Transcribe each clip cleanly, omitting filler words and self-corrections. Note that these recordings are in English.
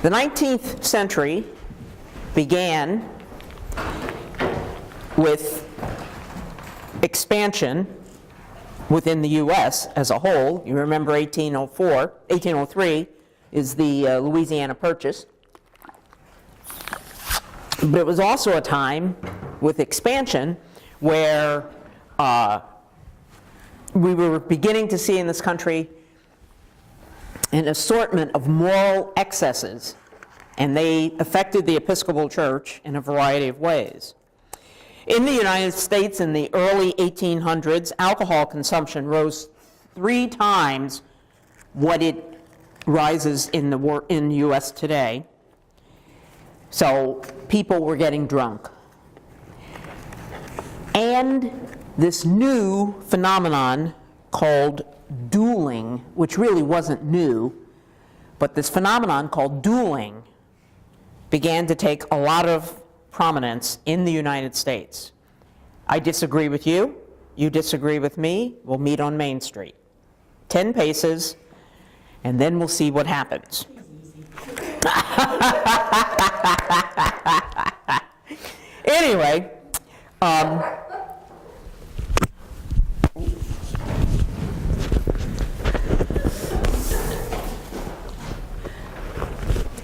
The 19th century began with expansion within the U.S. as a whole. You remember 1803 is the Louisiana Purchase. But it was also a time with expansion where we were beginning to see in this country an assortment of moral excesses, and they affected the Episcopal Church in a variety of ways. In the United States in the early 1800s, alcohol consumption rose 3 times what it rises in the U.S. today. So people were getting drunk. And this new phenomenon called dueling, which really wasn't new, but this phenomenon called dueling began to take a lot of prominence in the United States. I disagree with you, you disagree with me, we'll meet on Main Street. 10 paces, and then we'll see what happens. Anyway,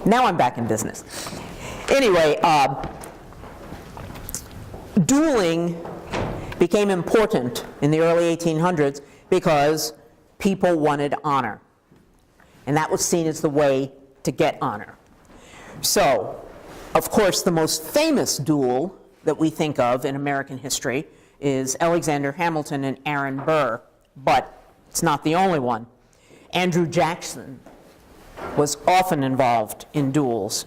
now I'm back in business. Anyway, dueling became important in the early 1800s because people wanted honor. And that was seen as the way to get honor. So, of course, the most famous duel that we think of in American history is Alexander Hamilton and Aaron Burr, but it's not the only one. Andrew Jackson was often involved in duels.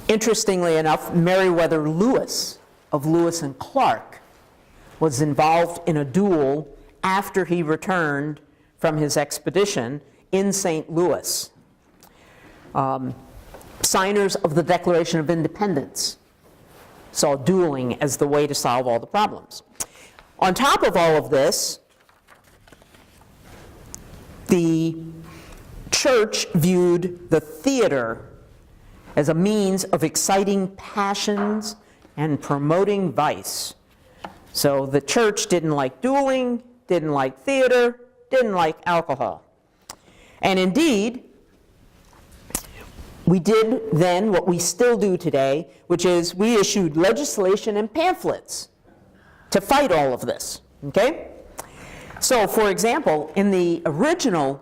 Interestingly enough, Meriwether Lewis of Lewis and Clark was involved in a duel after he returned from his expedition in St. Louis. Signers of the Declaration of Independence saw dueling as the way to solve all the problems. On top of all of this, the church viewed the theater as a means of exciting passions and promoting vice. So the church didn't like dueling, didn't like theater, didn't like alcohol. And indeed, we did then what we still do today, which is we issued legislation and pamphlets to fight all of this, okay? So, for example, in the original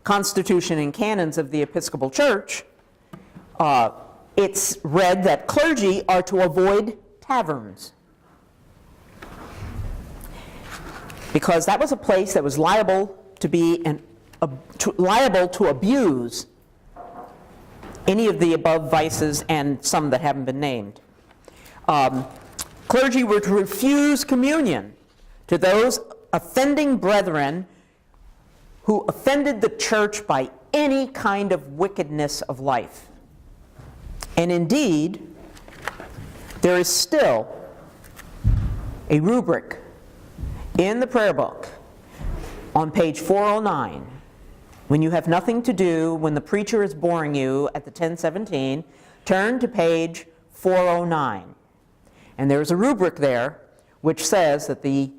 Constitution and Canons of the Episcopal Church, it's read that clergy are to avoid taverns, because that was a place that was liable to be liable to abuse any of the above vices and some that haven't been named. Clergy were to refuse communion to those offending brethren who offended the church by any kind of wickedness of life. And indeed, there is still a rubric in the prayer book on page 409. When you have nothing to do, when the preacher is boring you at the 1017, turn to page 409. And there's a rubric there which says that the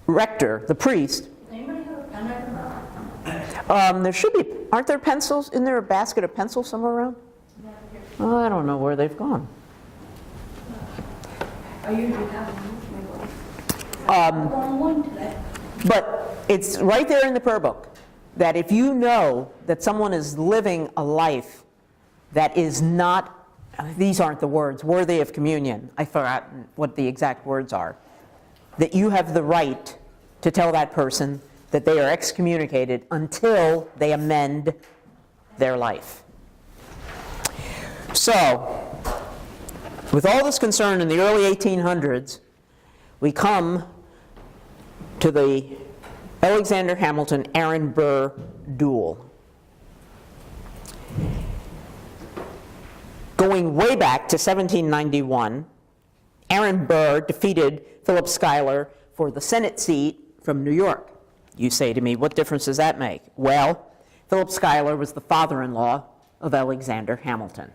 rector, the priest, anybody have a pen? there should be, aren't there pencils? Isn't there a basket of pencils somewhere around? Oh, I don't know where they've gone. I usually have one today. But it's right there in the prayer book that if you know that someone is living a life that is not, these aren't the words, worthy of communion, I forgot what the exact words are, that you have the right to tell that person that they are excommunicated until they amend their life. So, with all this concern in the early 1800s, we come to the Alexander Hamilton, Aaron Burr duel. Going way back to 1791, Aaron Burr defeated Philip Schuyler for the Senate seat from New York. You say to me, what difference does that make? Well, Philip Schuyler was the father-in-law of Alexander Hamilton.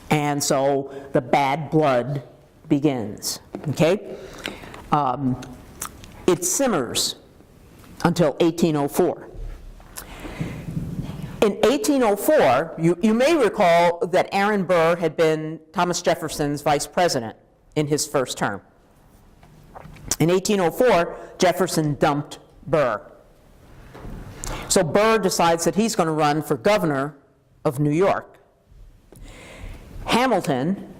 And so the bad blood begins, okay? It simmers until 1804. In 1804, you may recall that Aaron Burr had been Thomas Jefferson's vice president in his first term. In 1804, Jefferson dumped Burr. So Burr decides that he's going to run for governor of New York. Hamilton,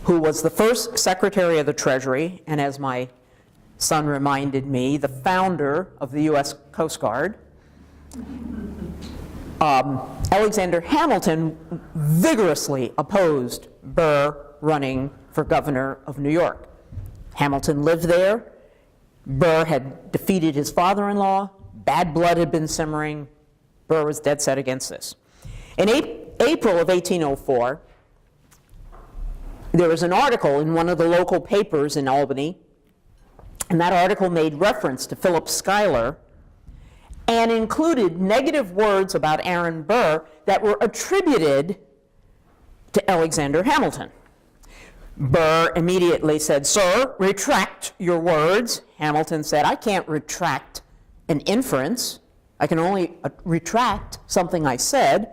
who was the first Secretary of the Treasury, and as my son reminded me, the founder of the U.S. Coast Guard, Alexander Hamilton vigorously opposed Burr running for governor of New York. Hamilton lived there. Burr had defeated his father-in-law. Bad blood had been simmering. Burr was dead set against this. In April of 1804, there was an article in one of the local papers in Albany, and that article made reference to Philip Schuyler and included negative words about Aaron Burr that were attributed to Alexander Hamilton. Burr immediately said, "Sir, retract your words." Hamilton said, "I can't retract an inference. I can only retract something I said."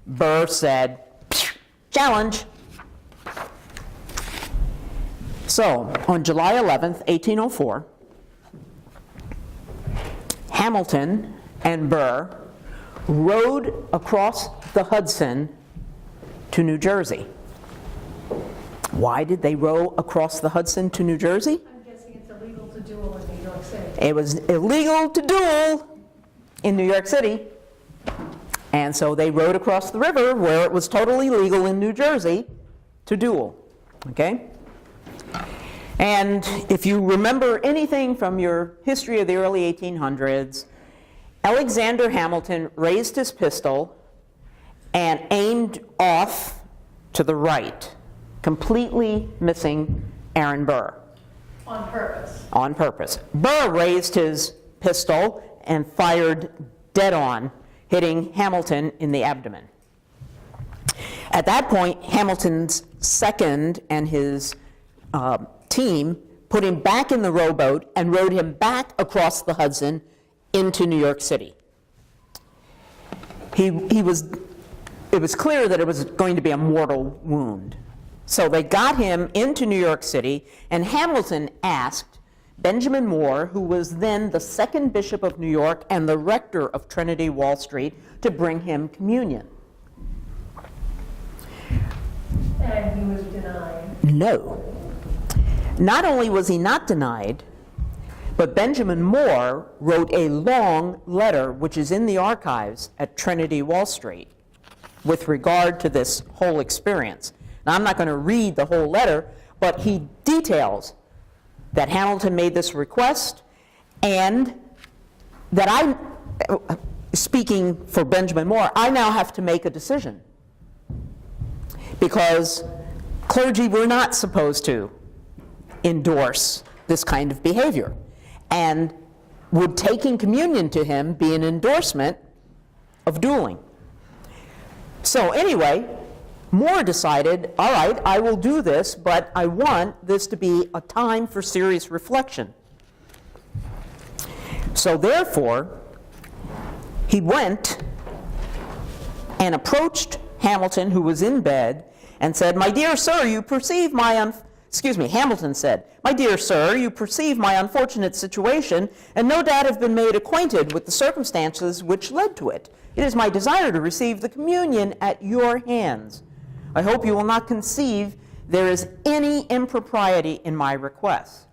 Burr said, "Challenge." So, on July 11th, 1804, Hamilton and Burr rowed across the Hudson to New Jersey. Why did they row across the Hudson to New Jersey? I'm guessing it's illegal to duel in New York City. It was illegal to duel in New York City. And so they rowed across the river where it was totally legal in New Jersey to duel. Okay? And if you remember anything from your history of the early 1800s, Alexander Hamilton raised his pistol and aimed off to the right, completely missing Aaron Burr. On purpose. On purpose. Burr raised his pistol and fired dead on, hitting Hamilton in the abdomen. At that point, Hamilton's second and his team put him back in the rowboat and rowed him back across the Hudson into New York City. It was clear that it was going to be a mortal wound. So they got him into New York City, and Hamilton asked Benjamin Moore, who was then the second bishop of New York and the rector of Trinity Wall Street, to bring him communion. And he was denied. No. Not only was he not denied, but Benjamin Moore wrote a long letter, which is in the archives at Trinity Wall Street, with regard to this whole experience. Now, I'm not going to read the whole letter, but he details that Hamilton made this request, and that speaking for Benjamin Moore, I now have to make a decision, because clergy were not supposed to endorse this kind of behavior. And would taking communion to him be an endorsement of dueling? So anyway, Moore decided, all right, I will do this, but I want this to be a time for serious reflection. So therefore, he went and approached Hamilton, who was in bed, and said, "My dear sir, you perceive my Hamilton said, "My dear sir, you perceive my unfortunate situation, and no doubt have been made acquainted with the circumstances which led to it. It is my desire to receive the communion at your hands. I hope you will not conceive there is any impropriety in my request."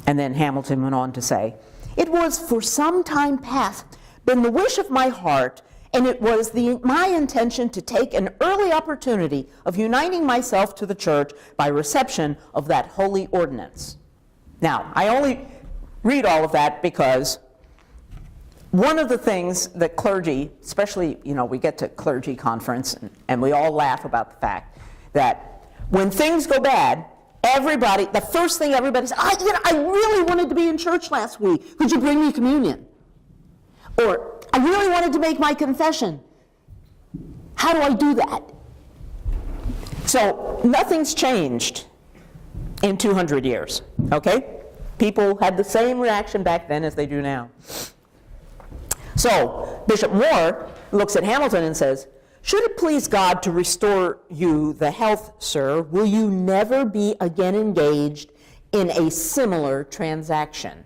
And then Hamilton went on to say, "It was for some time past been the wish of my heart, and it was my intention to take an early opportunity of uniting myself to the church by reception of that holy ordinance." Now, I only read all of that because one of the things that clergy, especially, we get to clergy conference and we all laugh about the fact that when things go bad, the first thing everybody says, I really wanted to be in church last week. Could you bring me communion? Or, I really wanted to make my confession. How do I do that? So nothing's changed in 200 years, okay? People had the same reaction back then as they do now. So Bishop Moore looks at Hamilton and says, "Should it please God to restore you the health, sir, will you never be again engaged in a similar transaction?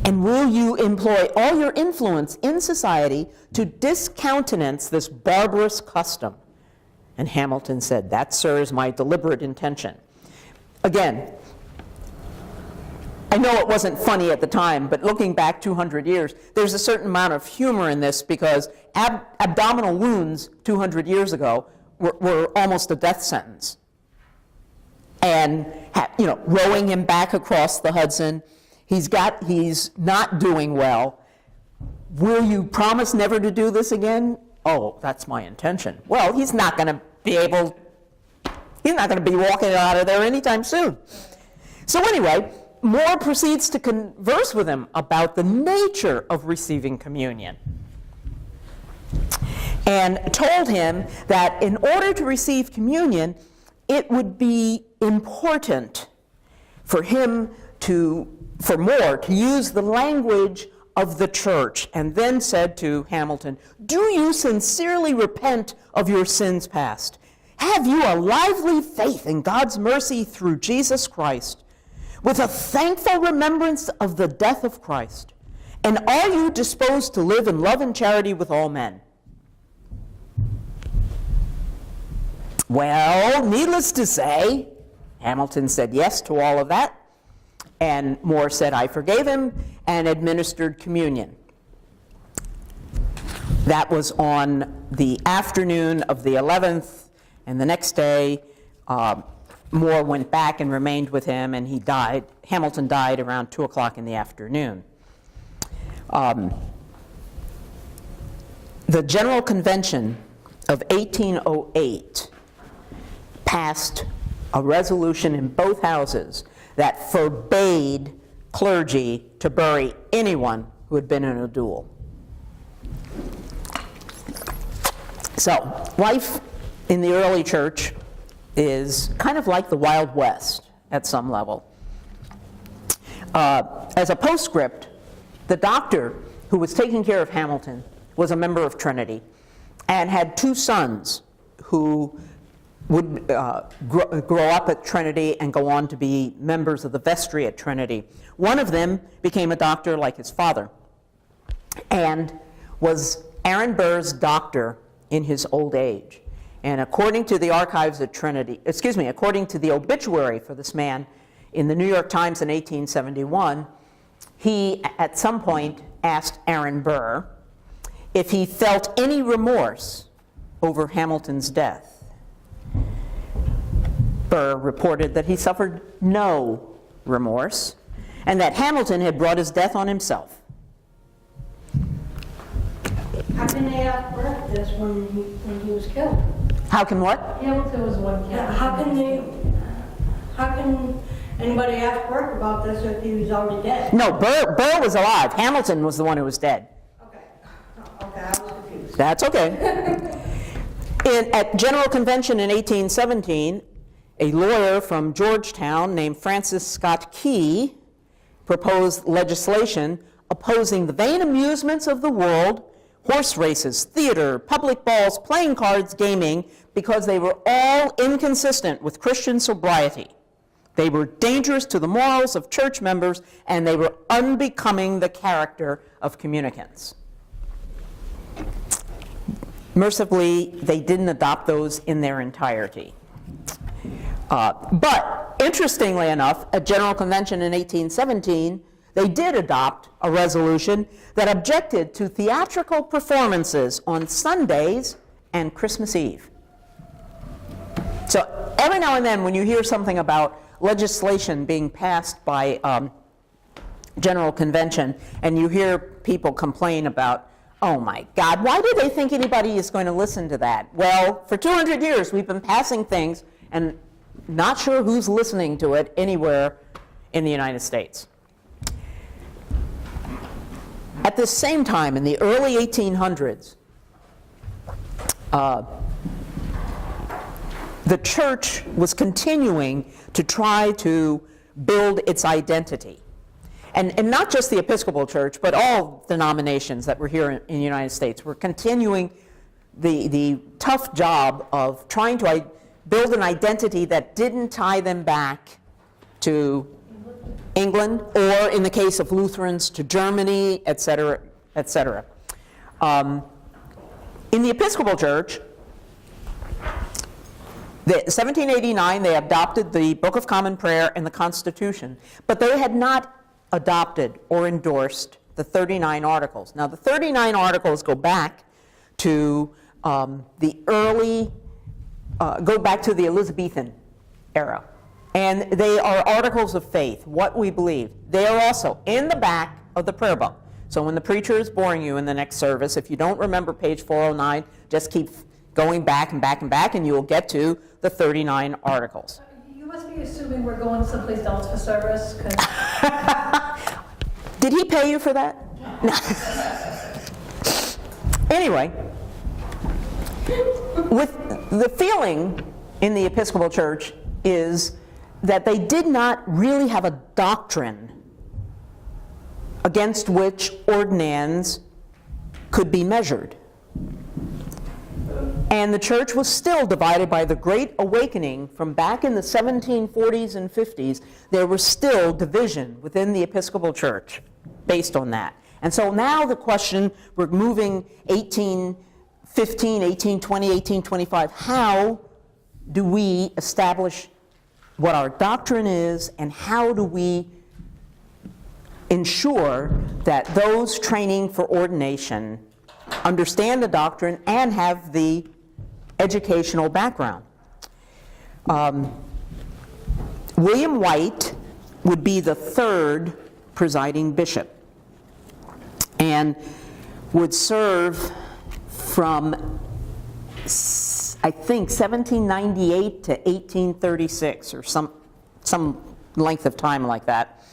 And will you employ all your influence in society to discountenance this barbarous custom?" And Hamilton said, "That, sir, is my deliberate intention." Again, I know it wasn't funny at the time, but looking back 200 years, there's a certain amount of humor in this because abdominal wounds 200 years ago were almost a death sentence. And rowing him back across the Hudson, he's not doing well. Will you promise never to do this again? Oh, that's my intention. Well, he's not going to be walking out of there anytime soon. So anyway, Moore proceeds to converse with him about the nature of receiving communion, and told him that in order to receive communion, it would be important for Moore to use the language of the church, and then said to Hamilton, "Do you sincerely repent of your sins past? Have you a lively faith in God's mercy through Jesus Christ, with a thankful remembrance of the death of Christ? And are you disposed to live in love and charity with all men?" Well, needless to say, Hamilton said yes to all of that, and Moore said, "I forgave him," and administered communion. That was on the afternoon of the 11th, and the next day, Moore went back and remained with him, and he died. Hamilton died around 2 o'clock in the afternoon. The General Convention of 1808 passed a resolution in both houses that forbade clergy to bury anyone who had been in a duel. So, life in the early church is kind of like the Wild West at some level. As a postscript, the doctor who was taking care of Hamilton was a member of Trinity and had 2 sons who would grow up at Trinity and go on to be members of the vestry at Trinity. One of them became a doctor like his father and was Aaron Burr's doctor in his old age. And according to the archives at Trinity, according to the obituary for this man in the New York Times in 1871, he at some point asked Aaron Burr if he felt any remorse over Hamilton's death. Burr reported that he suffered no remorse and that Hamilton had brought his death on himself. How can they ask Burr this when he was killed? How can what? Hamilton was one killed. How can anybody ask Burke about this if he was already dead? No, Burr was alive. Hamilton was the one who was dead. Okay, I was confused. That's okay. At General Convention in 1817, a lawyer from Georgetown named Francis Scott Key proposed legislation opposing the vain amusements of the world, horse races, theater, public balls, playing cards, gaming, because they were all inconsistent with Christian sobriety. They were dangerous to the morals of church members, and they were unbecoming the character of communicants. Mercifully, they didn't adopt those in their entirety. But interestingly enough, at General Convention in 1817, they did adopt a resolution that objected to theatrical performances on Sundays and Christmas Eve. So every now and then when you hear something about legislation being passed by General Convention and you hear people complain about, oh my God, why do they think anybody is going to listen to that? Well, for 200 years we've been passing things and not sure who's listening to it anywhere in the United States. At the same time, in the early 1800s, the church was continuing to try to build its identity. And not just the Episcopal Church, but all denominations that were here in the United States were continuing the tough job of trying to build an identity that didn't tie them back to England, or in the case of Lutherans, to Germany, et cetera, et cetera. In the Episcopal Church, in 1789, they adopted the Book of Common Prayer and the Constitution, but they had not adopted or endorsed the 39 Articles. Now, the 39 Articles go back to the Elizabethan era. And they are articles of faith, what we believe. They are also in the back of the prayer book. So when the preacher is boring you in the next service, if you don't remember page 409, just keep going back and back and back, and you will get to the 39 Articles. You must be assuming we're going someplace else for service, 'cause Did he pay you for that? No. Anyway, with the feeling in the Episcopal Church is that they did not really have a doctrine against which ordinands could be measured. And the church was still divided by the Great Awakening from back in the 1740s and 50s. There was still division within the Episcopal Church based on that. And so now the question, we're moving 1815, 1820, 1825, how do we establish what our doctrine is, and how do we ensure that those training for ordination understand the doctrine and have the educational background? William White would be the third presiding bishop and would serve from, I think, 1798 to 1836, or some length of time like that.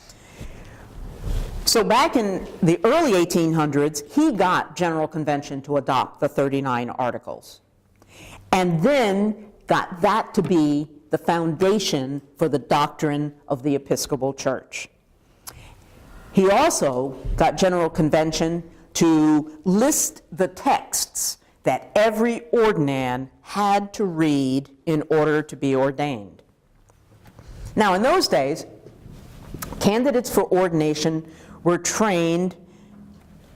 So back in the early 1800s, he got General Convention to adopt the 39 Articles, and then got that to be the foundation for the doctrine of the Episcopal Church. He also got General Convention to list the texts that every ordinand had to read in order to be ordained. Now, in those days, candidates for ordination were trained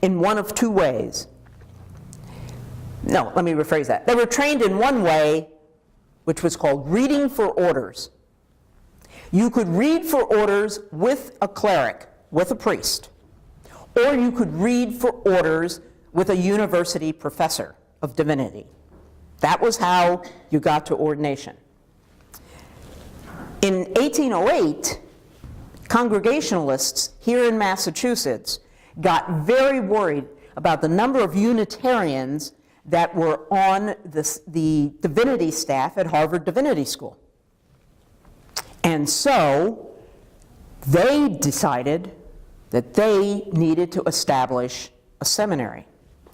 in one of two ways. No, let me rephrase that. They were trained in one way, which was called reading for orders. You could read for orders with a cleric, with a priest, or you could read for orders with a university professor of divinity. That was how you got to ordination. In 1808, Congregationalists here in Massachusetts got very worried about the number of Unitarians that were on the divinity staff at Harvard Divinity School. And so they decided that they needed to establish a seminary.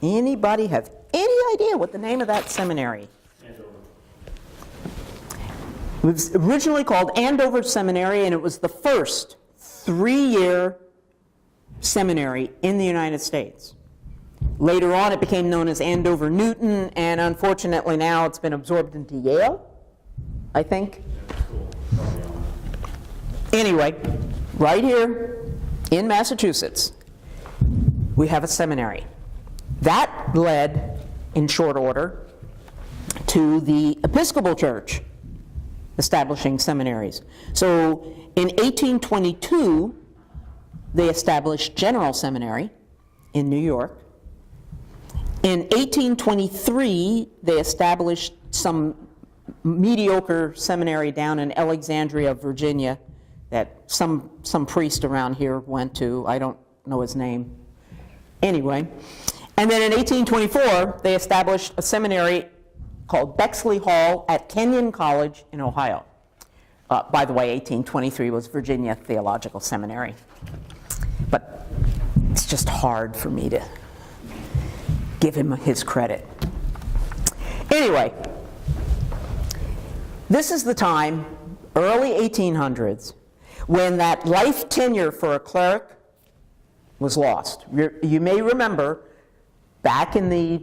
Anybody have any idea what the name of that seminary? It was originally called Andover Seminary, and it was the first 3-year seminary in the United States. Later on, it became known as Andover Newton, and unfortunately now it's been absorbed into Yale, I think. Anyway, right here in Massachusetts, we have a seminary. That led, in short order, to the Episcopal Church establishing seminaries. So in 1822, they established General Seminary in New York. In 1823, they established some mediocre seminary down in Alexandria, Virginia, that some priest around here went to. I don't know his name. Anyway, and then in 1824, they established a seminary called Bexley Hall at Kenyon College in Ohio. By the way, 1823 was Virginia Theological Seminary. But it's just hard for me to give him his credit. Anyway, this is the time, early 1800s, when that life tenure for a cleric was lost. You may remember back in the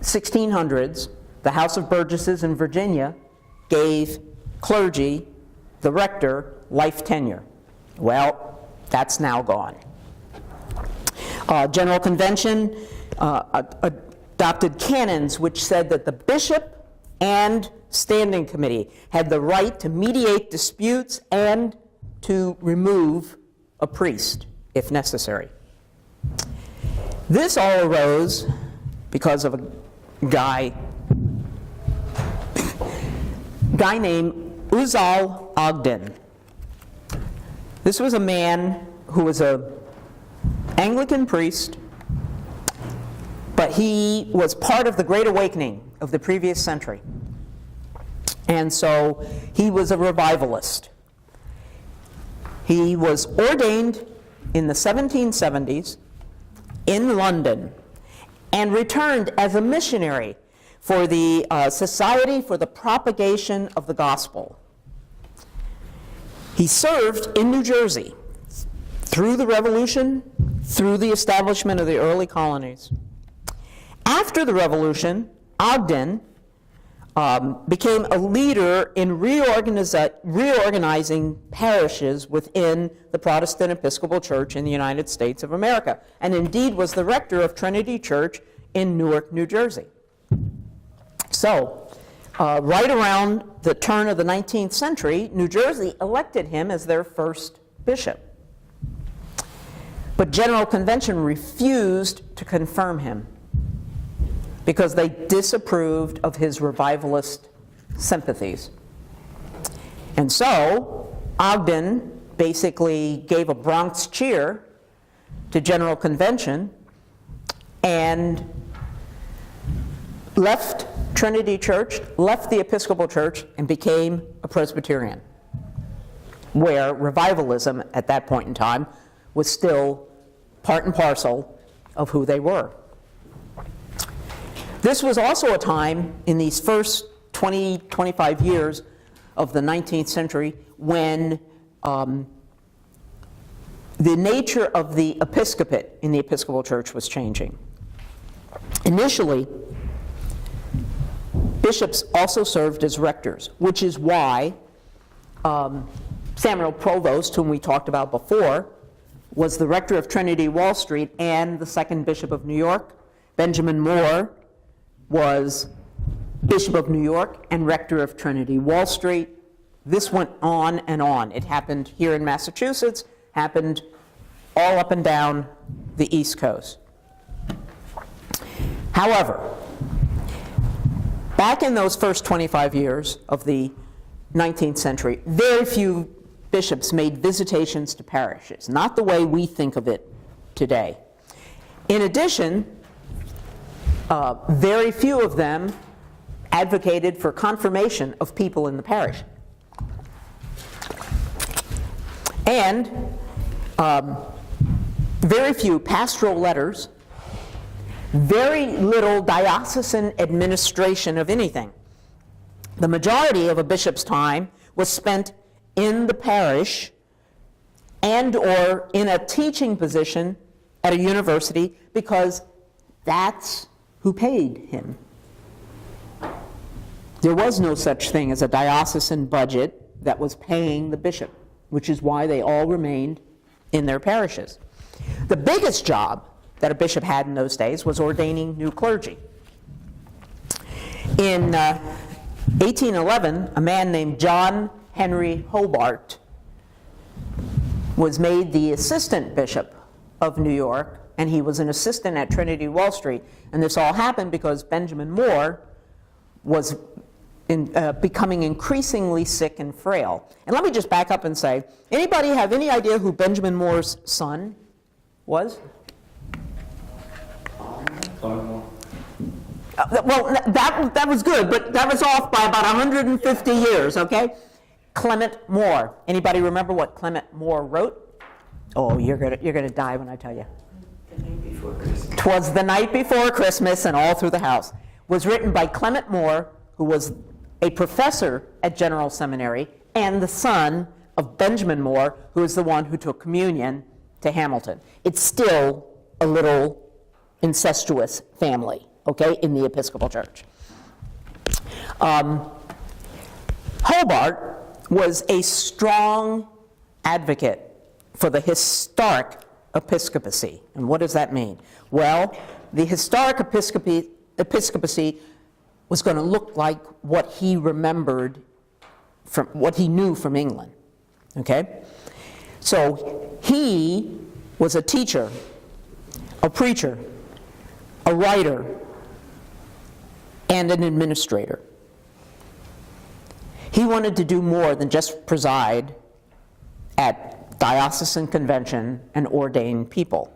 1600s, the House of Burgesses in Virginia gave clergy, the rector, life tenure. Well, that's now gone. General Convention adopted canons which said that the bishop and standing committee had the right to mediate disputes and to remove a priest if necessary. This all arose because of a guy named Uzal Ogden. This was a man who was an Anglican priest, but he was part of the Great Awakening of the previous century. And so he was a revivalist. He was ordained in the 1770s in London and returned as a missionary for the Society for the Propagation of the Gospel. He served in New Jersey through the Revolution, through the establishment of the early colonies. After the Revolution, Ogden became a leader in reorganizing parishes within the Protestant Episcopal Church in the United States of America, and indeed was the rector of Trinity Church in Newark, New Jersey. So, right around the turn of the 19th century, New Jersey elected him as their first bishop. But General Convention refused to confirm him because they disapproved of his revivalist sympathies. And so Ogden basically gave a Bronx cheer to General Convention and left Trinity Church, left the Episcopal Church, and became a Presbyterian, where revivalism at that point in time was still part and parcel of who they were. This was also a time in these first 20, 25 years of the 19th century when the nature of the episcopate in the Episcopal Church was changing. Initially, bishops also served as rectors, which is why Samuel Provost, whom we talked about before, was the rector of Trinity Wall Street and the second bishop of New York. Benjamin Moore was Bishop of New York and rector of Trinity Wall Street. This went on and on. It happened here in Massachusetts, happened all up and down the East Coast. However, back in those first 25 years of the 19th century, very few bishops made visitations to parishes, not the way we think of it today. In addition, very few of them advocated for confirmation of people in the parish. And very few pastoral letters, very little diocesan administration of anything. The majority of a bishop's time was spent in the parish and or in a teaching position at a university because that's who paid him. There was no such thing as a diocesan budget that was paying the bishop, which is why they all remained in their parishes. The biggest job that a bishop had in those days was ordaining new clergy. In 1811, a man named John Henry Hobart was made the assistant bishop of New York, and he was an assistant at Trinity Wall Street. And this all happened because Benjamin Moore was becoming increasingly sick and frail. And let me just back up and say, anybody have any idea who Benjamin Moore's son was? Well, that was good, but that was off by about 150 years, okay? Clement Moore. Anybody remember what Clement Moore wrote? Oh, you're gonna die when I tell you. The night before Christmas. 'Twas the night before Christmas and all through the house. Was written by Clement Moore, who was a professor at General Seminary and the son of Benjamin Moore, who is the one who took communion to Hamilton. It's still a little incestuous family, okay, in the Episcopal Church. Hobart was a strong advocate for the historic episcopacy. And what does that mean? Well, the historic episcopacy was going to look like what he remembered from what he knew from England. Okay? So he was a teacher, a preacher, a writer, and an administrator. He wanted to do more than just preside at diocesan convention and ordain people.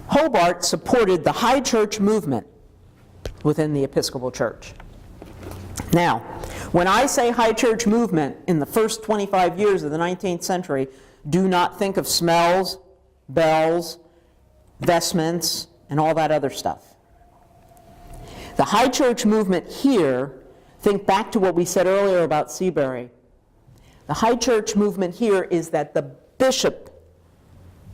Hobart supported the high church movement within the Episcopal Church. Now, when I say high church movement in the first 25 years of the 19th century, do not think of smells, bells, vestments, and all that other stuff. The high church movement here, think back to what we said earlier about Seabury. The high church movement here is that the bishop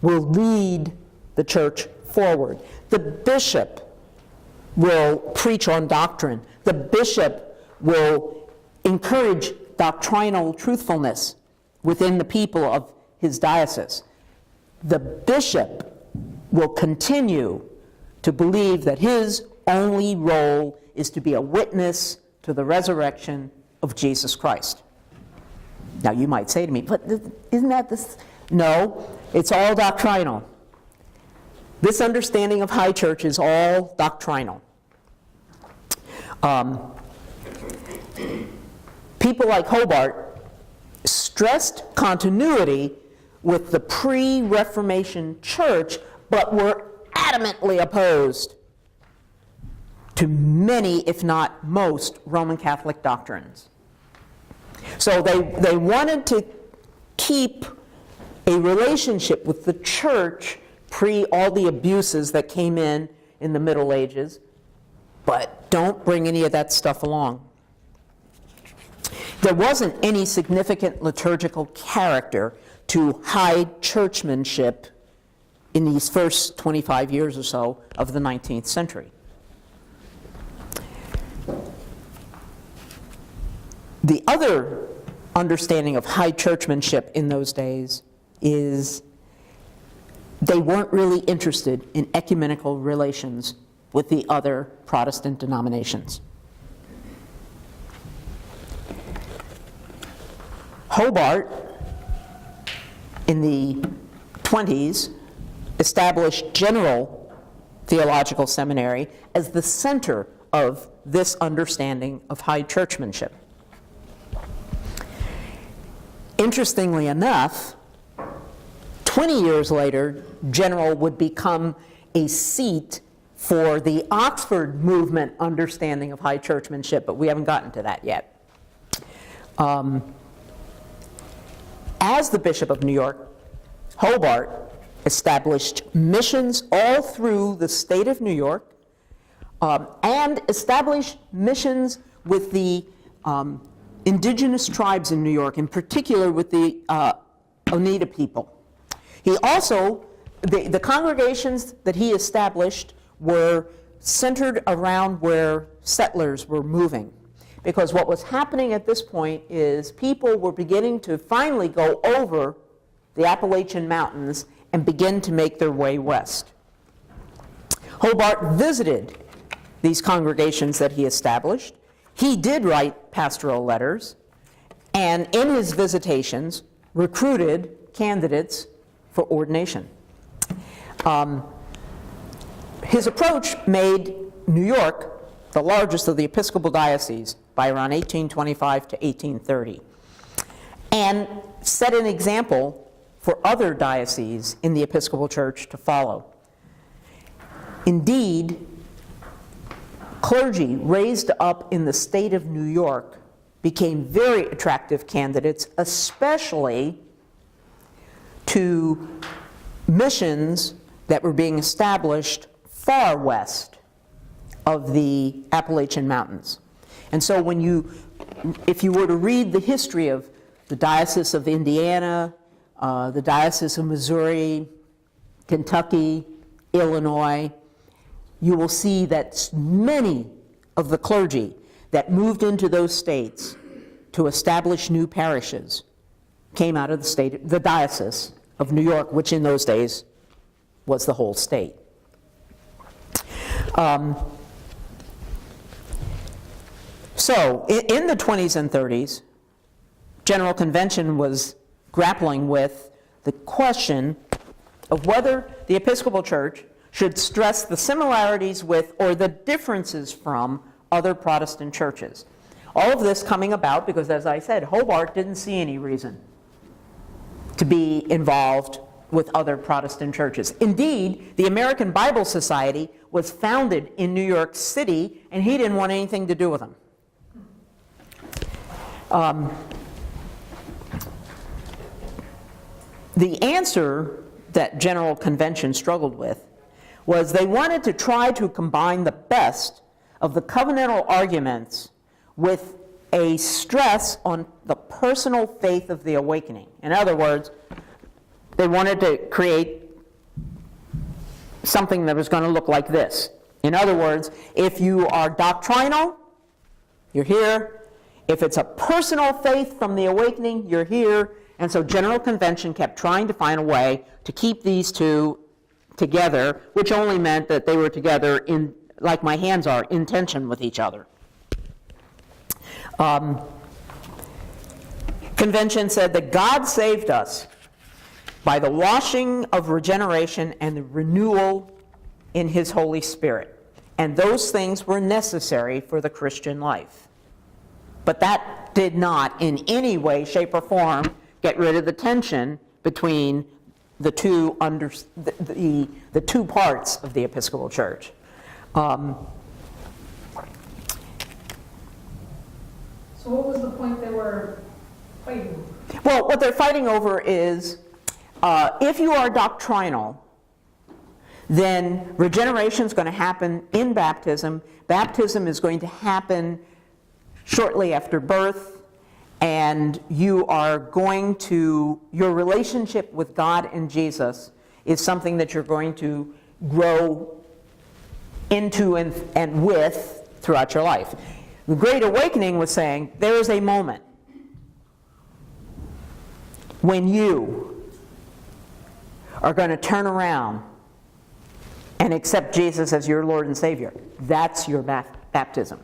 will lead the church forward. The bishop will preach on doctrine. The bishop will encourage doctrinal truthfulness within the people of his diocese. The bishop will continue to believe that his only role is to be a witness to the resurrection of Jesus Christ. Now you might say to me, but isn't that this? No, it's all doctrinal. This understanding of high church is all doctrinal. People like Hobart stressed continuity with the pre-Reformation church, but were adamantly opposed to many, if not most, Roman Catholic doctrines. So they wanted to keep a relationship with the church pre all the abuses that came in the Middle Ages, but don't bring any of that stuff along. There wasn't any significant liturgical character to high churchmanship in these first 25 years or so of the 19th century. The other understanding of high churchmanship in those days is they weren't really interested in ecumenical relations with the other Protestant denominations. Hobart, in the 20s, established General Theological Seminary as the center of this understanding of high churchmanship. Interestingly enough, 20 years later, General would become a seat for the Oxford movement understanding of high churchmanship, but we haven't gotten to that yet. As the Bishop of New York, Hobart established missions all through the state of New York, and established missions with the indigenous tribes in New York, in particular with the Oneida people. He also, the congregations that he established were centered around where settlers were moving. Because what was happening at this point is people were beginning to finally go over the Appalachian Mountains and begin to make their way west. Hobart visited these congregations that he established. He did write pastoral letters, and in his visitations recruited candidates for ordination. His approach made New York the largest of the Episcopal dioceses by around 1825 to 1830, and set an example for other dioceses in the Episcopal Church to follow. Indeed, clergy raised up in the state of New York became very attractive candidates, especially to missions that were being established far west of the Appalachian Mountains. And so if you were to read the history of the Diocese of Indiana, the Diocese of Missouri, Kentucky, Illinois, you will see that many of the clergy that moved into those states to establish new parishes came out of the Diocese of New York, which in those days was the whole state. So in the 20s and 30s, General Convention was grappling with the question of whether the Episcopal Church should stress the similarities with or the differences from other Protestant churches. All of this coming about because, as I said, Hobart didn't see any reason to be involved with other Protestant churches. Indeed, the American Bible Society was founded in New York City, and he didn't want anything to do with them. The answer that General Convention struggled with was they wanted to try to combine the best of the covenantal arguments with a stress on the personal faith of the awakening. In other words, they wanted to create something that was going to look like this. In other words, if you are doctrinal, you're here. If it's a personal faith from the awakening, you're here. And so General Convention kept trying to find a way to keep these two together, which only meant that they were together in, like my hands are, in tension with each other. Convention said that God saved us by the washing of regeneration and the renewal in His Holy Spirit. And those things were necessary for the Christian life. But that did not in any way, shape, or form get rid of the tension between the two the two parts of the Episcopal Church. So what was the point they were fighting over? Well, what they're fighting over is if you are doctrinal, then regeneration is going to happen in baptism. Baptism is going to happen shortly after birth. And you are going to, your relationship with God and Jesus is something that you're going to grow into and with throughout your life. The Great Awakening was saying there is a moment when you are going to turn around and accept Jesus as your Lord and Savior. That's your baptism.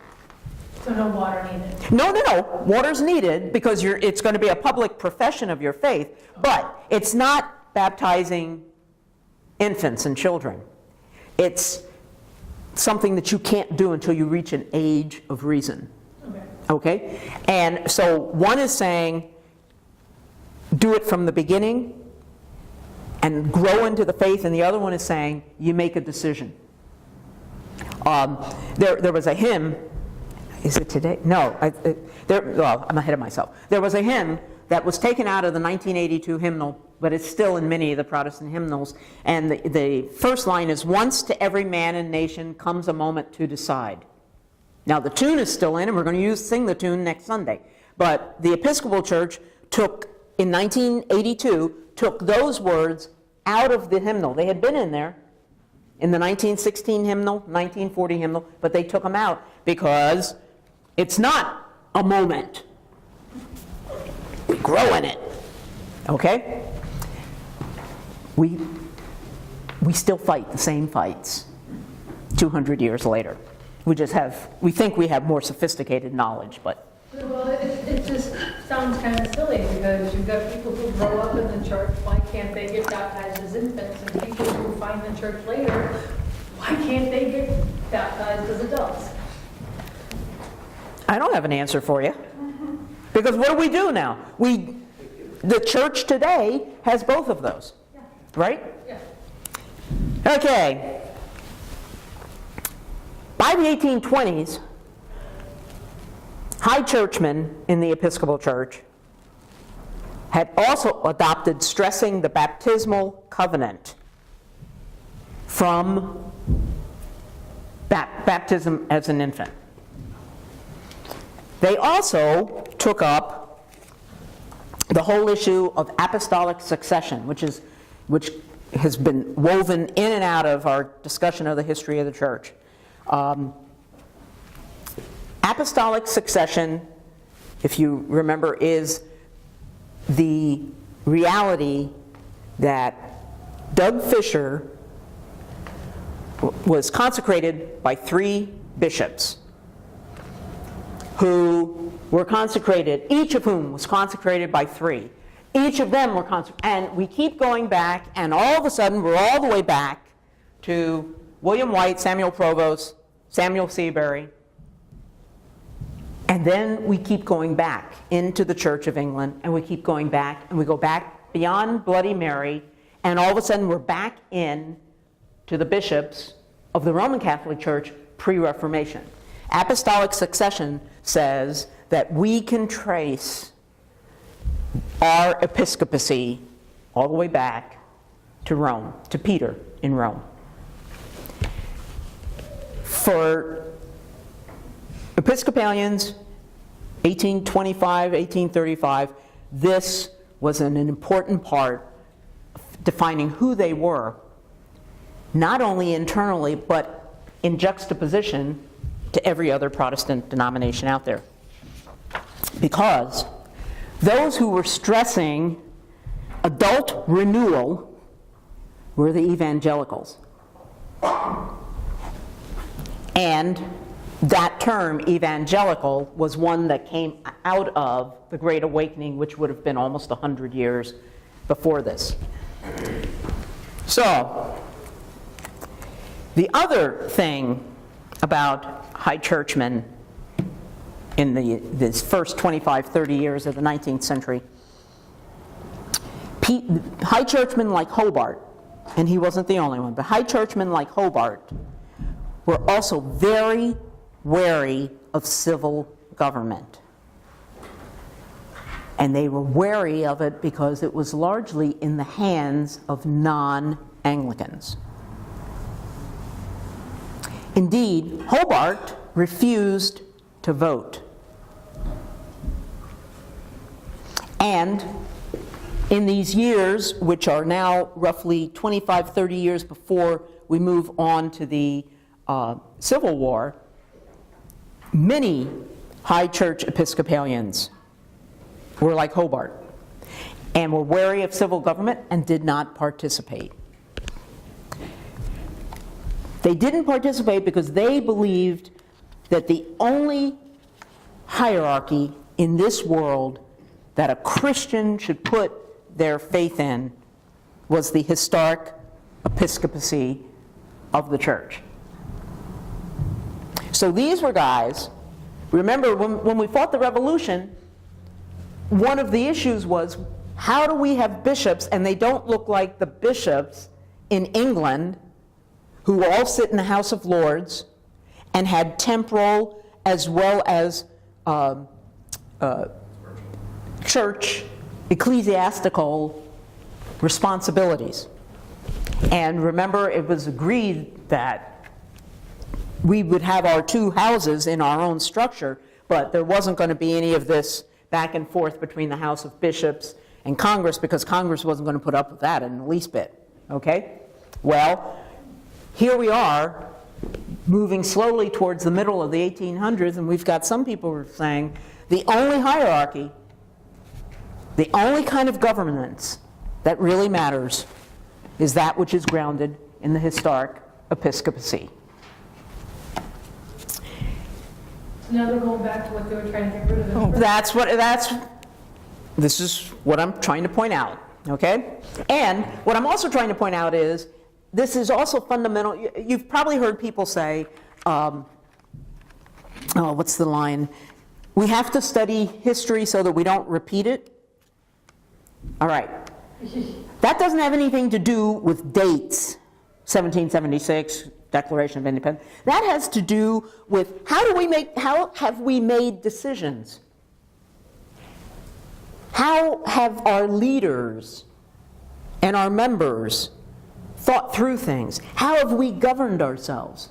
So no water needed? No. Water's needed because it's going to be a public profession of your faith, but it's not baptizing infants and children. It's something that you can't do until you reach an age of reason. Okay? And so one is saying, do it from the beginning and grow into the faith, and the other one is saying, you make a decision. There was a hymn. Is it today? No. I'm ahead of myself. There was a hymn that was taken out of the 1982 hymnal, but it's still in many of the Protestant hymnals. And the first line is, once to every man and nation comes a moment to decide. Now, the tune is still in, and we're going to sing the tune next Sunday. But the Episcopal Church in 1982, took those words out of the hymnal. They had been in there in the 1916 hymnal, 1940 hymnal, but they took them out because it's not a moment. We grow in it. Okay? We still fight the same fights 200 years later. We think we have more sophisticated knowledge, but... Well, it just sounds kind of silly because you've got people who grow up in the church, why can't they get baptized as infants? And people who find the church later, why can't they get baptized as adults? I don't have an answer for you. Because what do we do now? The church today has both of those, right? Yeah. Okay. By the 1820s, high churchmen in the Episcopal Church had also adopted stressing the baptismal covenant from baptism as an infant. They also took up the whole issue of apostolic succession, which has been woven in and out of our discussion of the history of the church. Apostolic succession, if you remember, is the reality that Doug Fisher was consecrated by 3 bishops who were consecrated, each of whom was consecrated by 3. Each of them were consecrated, and we keep going back, and all of a sudden we're all the way back to William White, Samuel Provost, Samuel Seabury, and then we keep going back into the Church of England, and we keep going back, and we go back beyond Bloody Mary, and all of a sudden we're back in to the bishops of the Roman Catholic Church pre-Reformation. Apostolic succession says that we can trace our episcopacy all the way back to Rome, to Peter in Rome. For Episcopalians, 1825, 1835, this was an important part of defining who they were, not only internally, but in juxtaposition to every other Protestant denomination out there. Because those who were stressing adult renewal were the evangelicals. And that term, evangelical, was one that came out of the Great Awakening, which would have been almost 100 years before this. So, the other thing about high churchmen in this first 25, 30 years of the 19th century, high churchmen like Hobart, and he wasn't the only one, but high churchmen like Hobart were also very wary of civil government. And they were wary of it because it was largely in the hands of non-Anglicans. Indeed, Hobart refused to vote. And in these years, which are now roughly 25, 30 years before we move on to the Civil War, many high church Episcopalians were like Hobart and were wary of civil government and did not participate. They didn't participate because they believed that the only hierarchy in this world that a Christian should put their faith in was the historic episcopacy of the church. So these were guys, remember when we fought the revolution, one of the issues was, how do we have bishops and they don't look like the bishops in England who all sit in the House of Lords and had temporal as well as church, ecclesiastical responsibilities. And remember, it was agreed that we would have our 2 houses in our own structure, but there wasn't going to be any of this back and forth between the House of Bishops and Congress, because Congress wasn't going to put up with that in the least bit. Okay? Well, here we are, moving slowly towards the middle of the 1800s, and we've got some people who are saying the only hierarchy, the only kind of governance that really matters is that which is grounded in the historic episcopacy. Now they're going back to what they were trying to get rid of. This is what I'm trying to point out, okay? And what I'm also trying to point out is, this is also fundamental. You've probably heard people say, what's the line? We have to study history so that we don't repeat it. All right. That doesn't have anything to do with dates, 1776, Declaration of Independence. That has to do with how have we made decisions? How have our leaders and our members thought through things? How have we governed ourselves?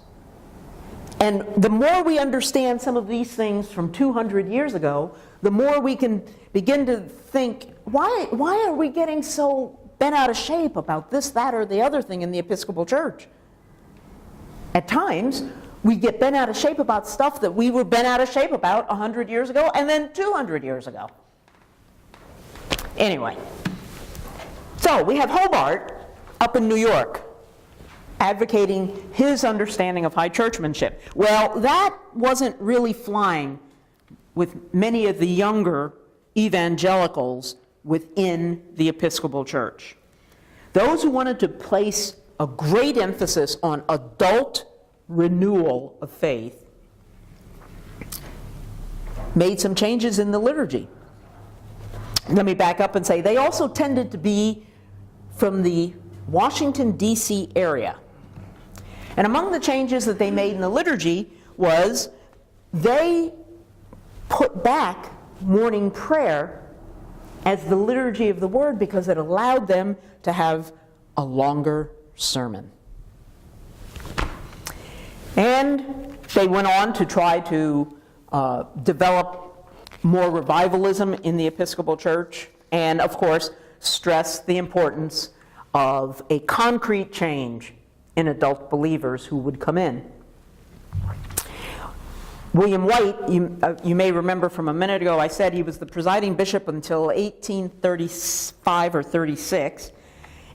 And the more we understand some of these things from 200 years ago, the more we can begin to think, why are we getting so bent out of shape about this, that, or the other thing in the Episcopal Church? At times, we get bent out of shape about stuff that we were bent out of shape about 100 years ago and then 200 years ago. Anyway, so we have Hobart up in New York advocating his understanding of high churchmanship. Well, that wasn't really flying with many of the younger evangelicals within the Episcopal Church. Those who wanted to place a great emphasis on adult renewal of faith made some changes in the liturgy. Let me back up and say they also tended to be from the Washington, D.C. area. And among the changes that they made in the liturgy was they put back morning prayer as the liturgy of the word because it allowed them to have a longer sermon. And they went on to try to develop more revivalism in the Episcopal Church and, of course, stress the importance of a concrete change in adult believers who would come in. William White, you may remember from a minute ago, I said he was the presiding bishop until 1835 or 36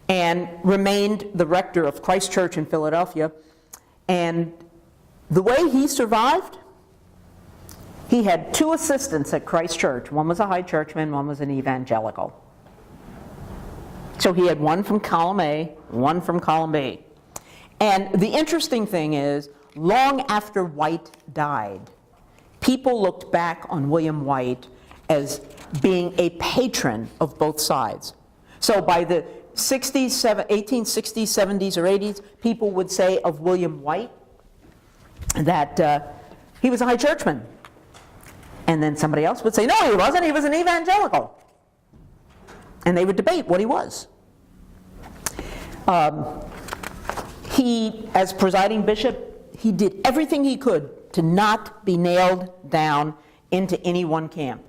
and remained the rector of Christ Church in Philadelphia. And the way he survived, he had two assistants at Christ Church. One was a high churchman, one was an evangelical. So he had one from column A, one from column B. And the interesting thing is, long after White died, people looked back on William White as being a patron of both sides. So by the 1860s, 70s, or 80s, people would say of William White that he was a high churchman. And then somebody else would say, no, he wasn't, he was an evangelical. And they would debate what he was. He, as presiding bishop, he did everything he could to not be nailed down into any one camp.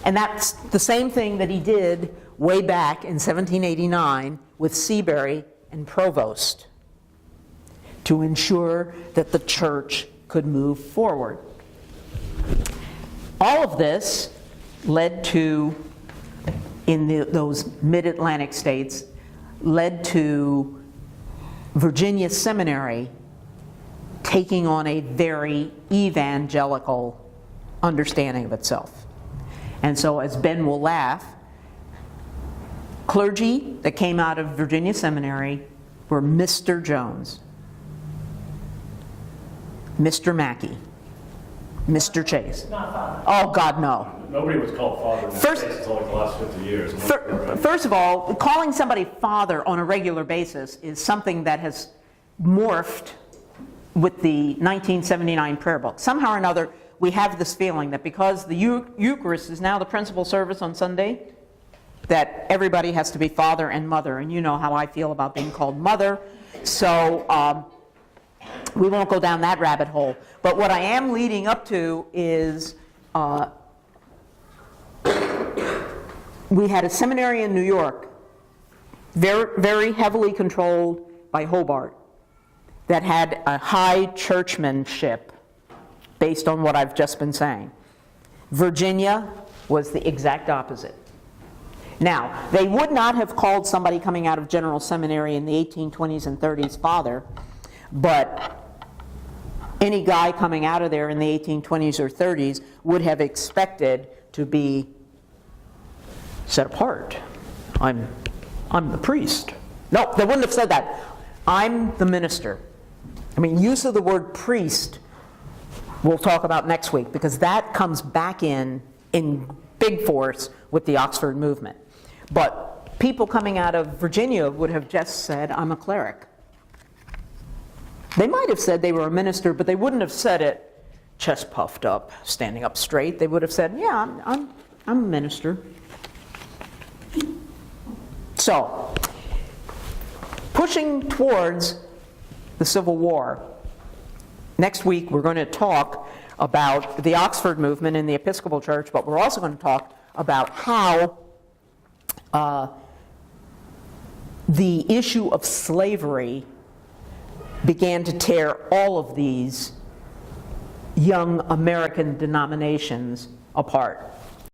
And that's the same thing that he did way back in 1789 with Seabury and Provost to ensure that the church could move forward. All of this led to, in those mid-Atlantic states, led to Virginia Seminary taking on a very evangelical understanding of itself. And so, as Ben will laugh, clergy that came out of Virginia Seminary were Mr. Jones, Mr. Mackey, Mr. Chase. Not father. Oh, God, no. Nobody was called father in that First- case until like the last 50 years. First of all, calling somebody father on a regular basis is something that has morphed with the 1979 prayer book. Somehow or another, we have this feeling that because the Eucharist is now the principal service on Sunday, that everybody has to be father and mother. And you know how I feel about being called mother. So we won't go down that rabbit hole. But what I am leading up to is we had a seminary in New York, very, very heavily controlled by Hobart, that had a high churchmanship based on what I've just been saying. Virginia was the exact opposite. Now, they would not have called somebody coming out of General Seminary in the 1820s and 30s father, but any guy coming out of there in the 1820s or 30s would have expected to be set apart. I'm the priest. No, they wouldn't have said that. I'm the minister. I mean, use of the word priest we'll talk about next week, because that comes back in big force with the Oxford movement. But people coming out of Virginia would have just said, I'm a cleric. They might have said they were a minister, but they wouldn't have said it chest puffed up, standing up straight. They would have said, yeah, I'm a minister. So, pushing towards the Civil War. Next week we're going to talk about the Oxford movement in the Episcopal Church, but we're also going to talk about how the issue of slavery began to tear all of these young American denominations apart.